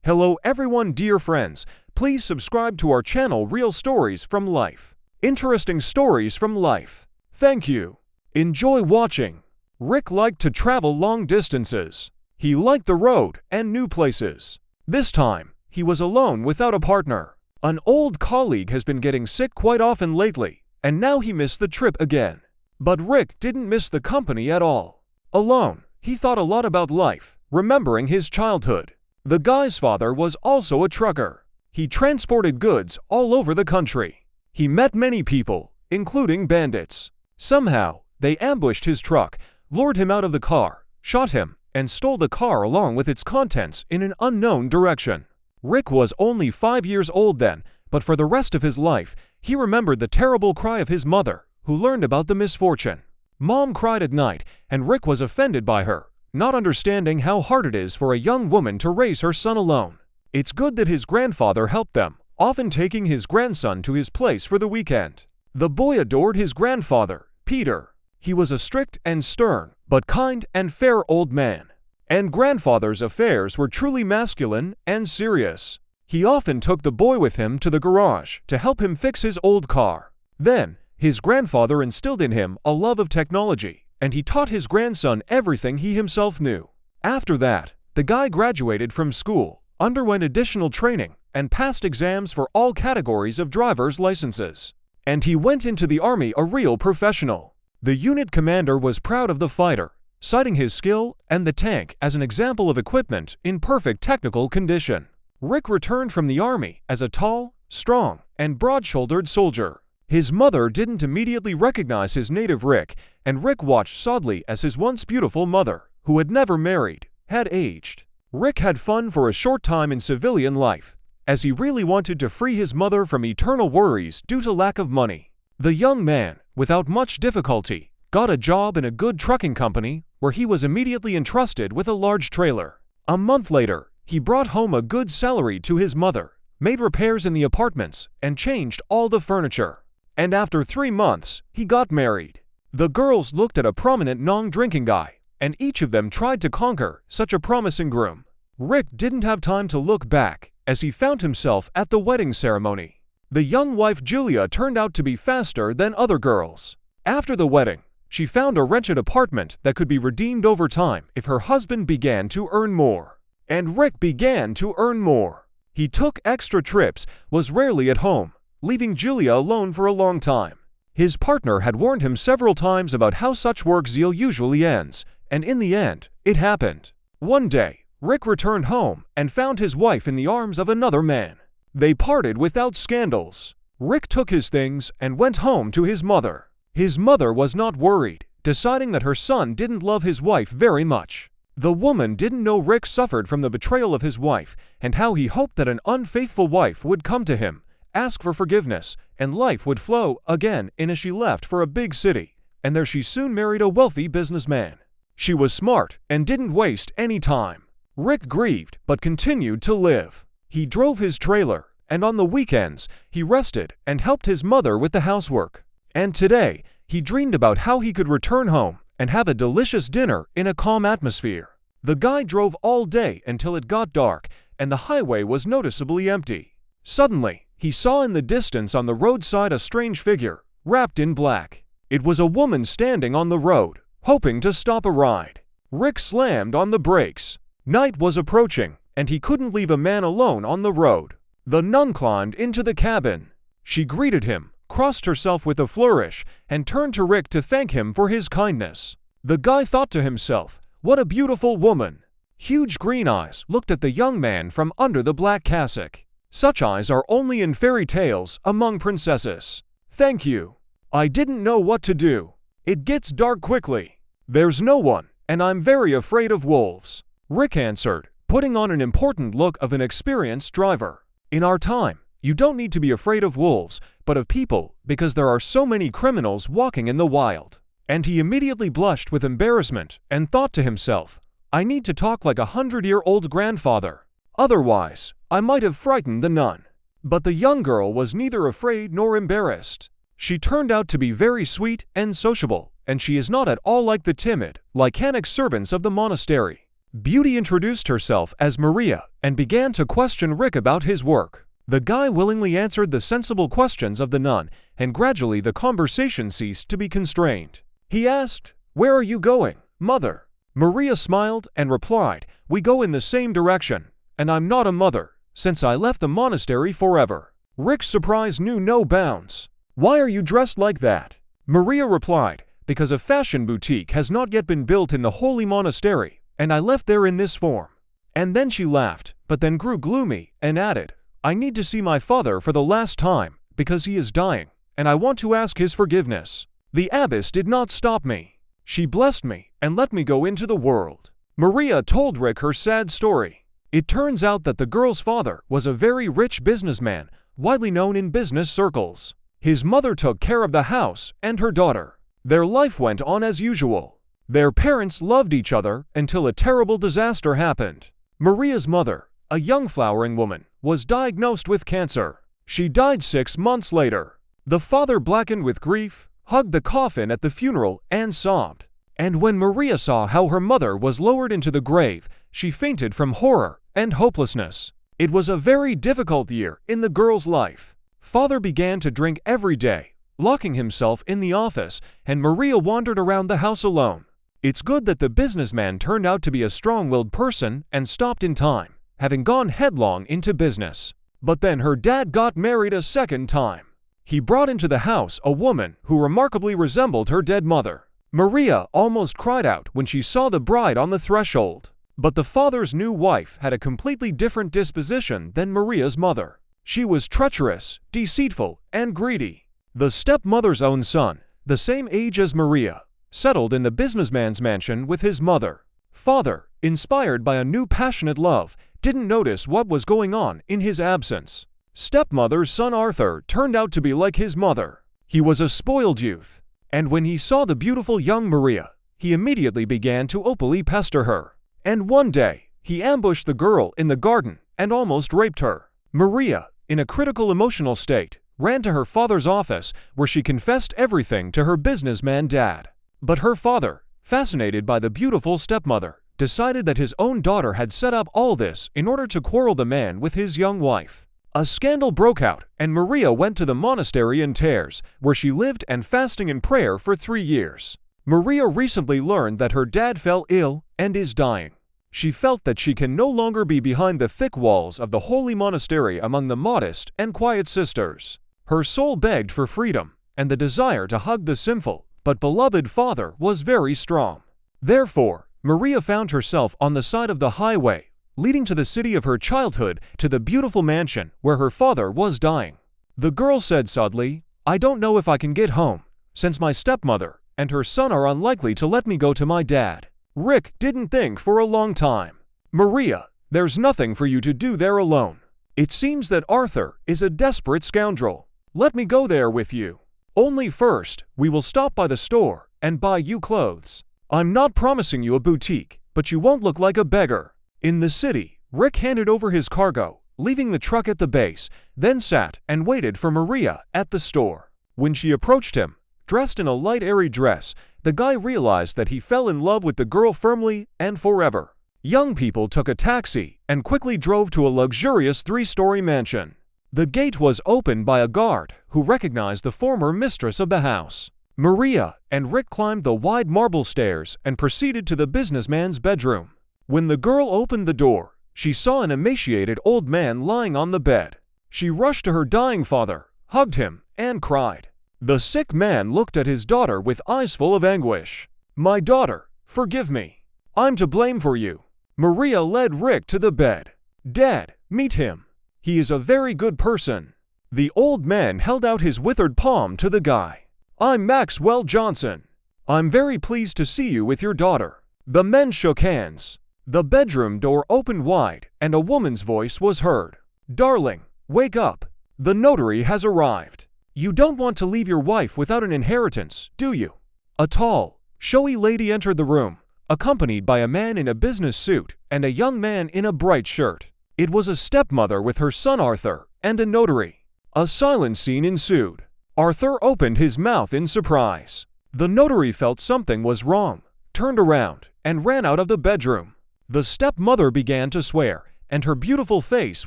Hello everyone, dear friends. Please subscribe to our channel Real Stories from Life. Interesting stories from life. Thank you. Enjoy watching. Rick liked to travel long distances. He liked the road and new places. This time, he was alone without a partner. An old colleague has been getting sick quite often lately, and now he missed the trip again. But Rick didn't miss the company at all. Alone, he thought a lot about life, remembering his childhood. The guy's father was also a trucker. He transported goods all over the country. He met many people, including bandits. Somehow, they ambushed his truck, lured him out of the car, shot him, and stole the car along with its contents in an unknown direction. Rick was only 5 years old then, but for the rest of his life, he remembered the terrible cry of his mother, who learned about the misfortune. Mom cried at night, and Rick was offended by her, not understanding how hard it is for a young woman to raise her son alone. It's good that his grandfather helped them, often taking his grandson to his place for the weekend. The boy adored his grandfather, Peter. He was a strict and stern, but kind and fair old man. And grandfather's affairs were truly masculine and serious. He often took the boy with him to the garage to help him fix his old car. Then, his grandfather instilled in him a love of technology, and he taught his grandson everything he himself knew. After that, the guy graduated from school, underwent additional training, and passed exams for all categories of driver's licenses. And he went into the army a real professional. The unit commander was proud of the fighter, citing his skill and the tank as an example of equipment in perfect technical condition. Rick returned from the army as a tall, strong, and broad-shouldered soldier. His mother didn't immediately recognize his native Rick, and Rick watched sadly as his once beautiful mother, who had never married, had aged. Rick had fun for a short time in civilian life, as he really wanted to free his mother from eternal worries due to lack of money. The young man, without much difficulty, got a job in a good trucking company where he was immediately entrusted with a large trailer. A month later, he brought home a good salary to his mother, made repairs in the apartments, and changed all the furniture. And after 3 months, he got married. The girls looked at a prominent non-drinking guy, and each of them tried to conquer such a promising groom. Rick didn't have time to look back, as he found himself at the wedding ceremony. The young wife Julia turned out to be faster than other girls. After the wedding, she found a rented apartment that could be redeemed over time if her husband began to earn more. And Rick began to earn more. He took extra trips, was rarely at home, leaving Julia alone for a long time. His partner had warned him several times about how such work zeal usually ends, and in the end, it happened. One day, Rick returned home and found his wife in the arms of another man. They parted without scandals. Rick took his things and went home to his mother. His mother was not worried, deciding that her son didn't love his wife very much. The woman didn't know Rick suffered from the betrayal of his wife and how he hoped that an unfaithful wife would come to him, ask for forgiveness, and life would flow again as she left for a big city, and there she soon married a wealthy businessman. She was smart and didn't waste any time. Rick grieved but continued to live. He drove his trailer, and on the weekends, he rested and helped his mother with the housework. And today, he dreamed about how he could return home and have a delicious dinner in a calm atmosphere. The guy drove all day until it got dark, and the highway was noticeably empty. Suddenly, he saw in the distance on the roadside a strange figure, wrapped in black. It was a woman standing on the road, hoping to stop a ride. Rick slammed on the brakes. Night was approaching, and he couldn't leave a man alone on the road. The nun climbed into the cabin. She greeted him, crossed herself with a flourish, and turned to Rick to thank him for his kindness. The guy thought to himself, "What a beautiful woman." Huge green eyes looked at the young man from under the black cassock. Such eyes are only in fairy tales among princesses. "Thank you. I didn't know what to do. It gets dark quickly. There's no one, and I'm very afraid of wolves," Rick answered, putting on an important look of an experienced driver. In our time, you don't need to be afraid of wolves, but of people, because there are so many criminals walking in the wild. And he immediately blushed with embarrassment and thought to himself, "I need to talk like a 100-year-old grandfather. Otherwise, I might have frightened the nun." But the young girl was neither afraid nor embarrassed. She turned out to be very sweet and sociable, and she is not at all like the timid, lycanic servants of the monastery. Beauty introduced herself as Maria and began to question Rick about his work. The guy willingly answered the sensible questions of the nun, and gradually the conversation ceased to be constrained. He asked, "Where are you going, mother?" Maria smiled and replied, "We go in the same direction, and I'm not a mother, since I left the monastery forever." Rick's surprise knew no bounds. "Why are you dressed like that?" Maria replied, "Because a fashion boutique has not yet been built in the holy monastery, and I left there in this form." And then she laughed, but then grew gloomy and added, "I need to see my father for the last time, because he is dying, and I want to ask his forgiveness." The abbess did not stop me. She blessed me and let me go into the world. Maria told Rick her sad story. It turns out that the girl's father was a very rich businessman, widely known in business circles. His mother took care of the house and her daughter. Their life went on as usual. Their parents loved each other until a terrible disaster happened. Maria's mother, a young flowering woman, was diagnosed with cancer. She died 6 months later. The father, blackened with grief, hugged the coffin at the funeral and sobbed. And when Maria saw how her mother was lowered into the grave, she fainted from horror and hopelessness. It was a very difficult year in the girl's life. Father began to drink every day, locking himself in the office, and Maria wandered around the house alone. It's good that the businessman turned out to be a strong-willed person and stopped in time, having gone headlong into business. But then her dad got married a second time. He brought into the house a woman who remarkably resembled her dead mother. Maria almost cried out when she saw the bride on the threshold. But the father's new wife had a completely different disposition than Maria's mother. She was treacherous, deceitful, and greedy. The stepmother's own son, the same age as Maria, settled in the businessman's mansion with his mother. Father, inspired by a new passionate love, didn't notice what was going on in his absence. Stepmother's son Arthur turned out to be like his mother. He was a spoiled youth, and when he saw the beautiful young Maria, he immediately began to openly pester her. And one day, he ambushed the girl in the garden and almost raped her. Maria, in a critical emotional state, ran to her father's office where she confessed everything to her businessman dad. But her father, fascinated by the beautiful stepmother, decided that his own daughter had set up all this in order to quarrel the man with his young wife. A scandal broke out, and Maria went to the monastery in tears, where she lived and fasting in prayer for 3 years. Maria recently learned that her dad fell ill and is dying. She felt that she can no longer be behind the thick walls of the holy monastery among the modest and quiet sisters. Her soul begged for freedom, and the desire to hug the sinful but beloved father was very strong. Therefore, Maria found herself on the side of the highway, leading to the city of her childhood, to the beautiful mansion where her father was dying. The girl said sadly, "I don't know if I can get home, since my stepmother and her son are unlikely to let me go to my dad." Rick didn't think for a long time. "Maria, there's nothing for you to do there alone. It seems that Arthur is a desperate scoundrel. Let me go there with you. Only first, we will stop by the store and buy you clothes. I'm not promising you a boutique, but you won't look like a beggar." In the city, Rick handed over his cargo, leaving the truck at the base, then sat and waited for Maria at the store. When she approached him, dressed in a light airy dress, the guy realized that he fell in love with the girl firmly and forever. Young people took a taxi and quickly drove to a luxurious 3-story mansion. The gate was opened by a guard who recognized the former mistress of the house. Maria and Rick climbed the wide marble stairs and proceeded to the businessman's bedroom. When the girl opened the door, she saw an emaciated old man lying on the bed. She rushed to her dying father, hugged him, and cried. The sick man looked at his daughter with eyes full of anguish. "My daughter, forgive me. I'm to blame for you." Maria led Rick to the bed. "Dad, meet him. He is a very good person." The old man held out his withered palm to the guy. "I'm Maxwell Johnson. I'm very pleased to see you with your daughter." The men shook hands. The bedroom door opened wide, and a woman's voice was heard. "Darling, wake up. The notary has arrived. You don't want to leave your wife without an inheritance, do you?" A tall, showy lady entered the room, accompanied by a man in a business suit and a young man in a bright shirt. It was a stepmother with her son Arthur and a notary. A silent scene ensued. Arthur opened his mouth in surprise. The notary felt something was wrong, turned around, and ran out of the bedroom. The stepmother began to swear, and her beautiful face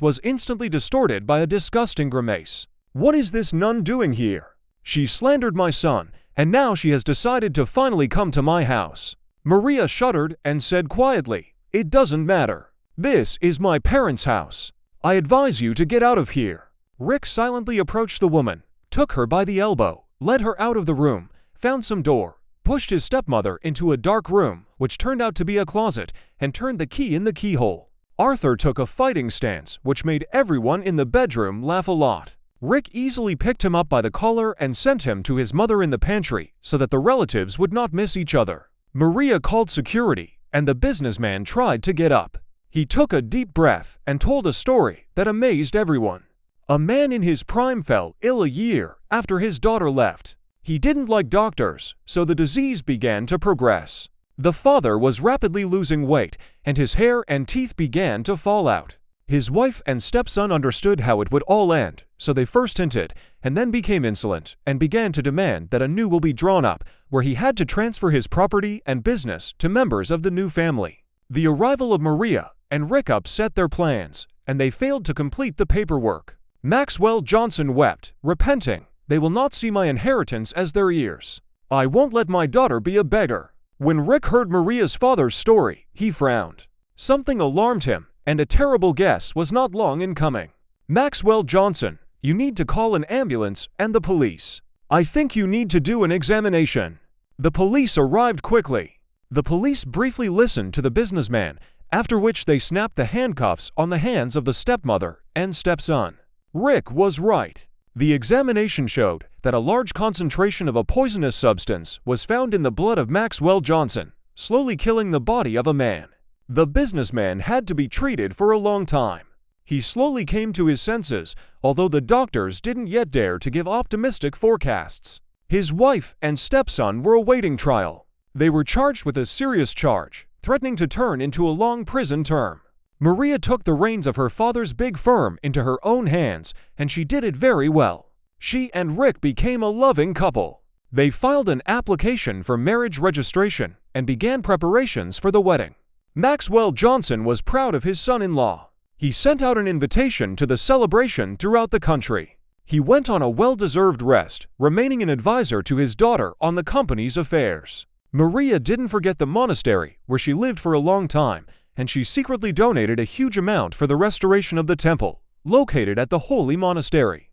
was instantly distorted by a disgusting grimace. "What is this nun doing here? She slandered my son, and now she has decided to finally come to my house." Maria shuddered and said quietly, "It doesn't matter. This is my parents' house. I advise you to get out of here." Rick silently approached the woman, took her by the elbow, led her out of the room, found some door, pushed his stepmother into a dark room, which turned out to be a closet, and turned the key in the keyhole. Arthur took a fighting stance, which made everyone in the bedroom laugh a lot. Rick easily picked him up by the collar and sent him to his mother in the pantry so that the relatives would not miss each other. Maria called security, and the businessman tried to get up. He took a deep breath and told a story that amazed everyone. A man in his prime fell ill a year after his daughter left. He didn't like doctors, so the disease began to progress. The father was rapidly losing weight, and his hair and teeth began to fall out. His wife and stepson understood how it would all end, so they first hinted, and then became insolent, and began to demand that a new will be drawn up, where he had to transfer his property and business to members of the new family. The arrival of Maria and Rick upset their plans, and they failed to complete the paperwork. Maxwell Johnson wept, repenting, "They will not see my inheritance as their heirs. I won't let my daughter be a beggar." When Rick heard Maria's father's story, he frowned. Something alarmed him, and a terrible guess was not long in coming. "Maxwell Johnson, you need to call an ambulance and the police. I think you need to do an examination." The police arrived quickly. The police briefly listened to the businessman, after which they snapped the handcuffs on the hands of the stepmother and stepson. Rick was right. The examination showed that a large concentration of a poisonous substance was found in the blood of Maxwell Johnson, slowly killing the body of a man. The businessman had to be treated for a long time. He slowly came to his senses, although the doctors didn't yet dare to give optimistic forecasts. His wife and stepson were awaiting trial. They were charged with a serious charge, threatening to turn into a long prison term. Maria took the reins of her father's big firm into her own hands, and she did it very well. She and Rick became a loving couple. They filed an application for marriage registration and began preparations for the wedding. Maxwell Johnson was proud of his son-in-law. He sent out an invitation to the celebration throughout the country. He went on a well-deserved rest, remaining an advisor to his daughter on the company's affairs. Maria didn't forget the monastery, where she lived for a long time, and she secretly donated a huge amount for the restoration of the temple, located at the holy monastery.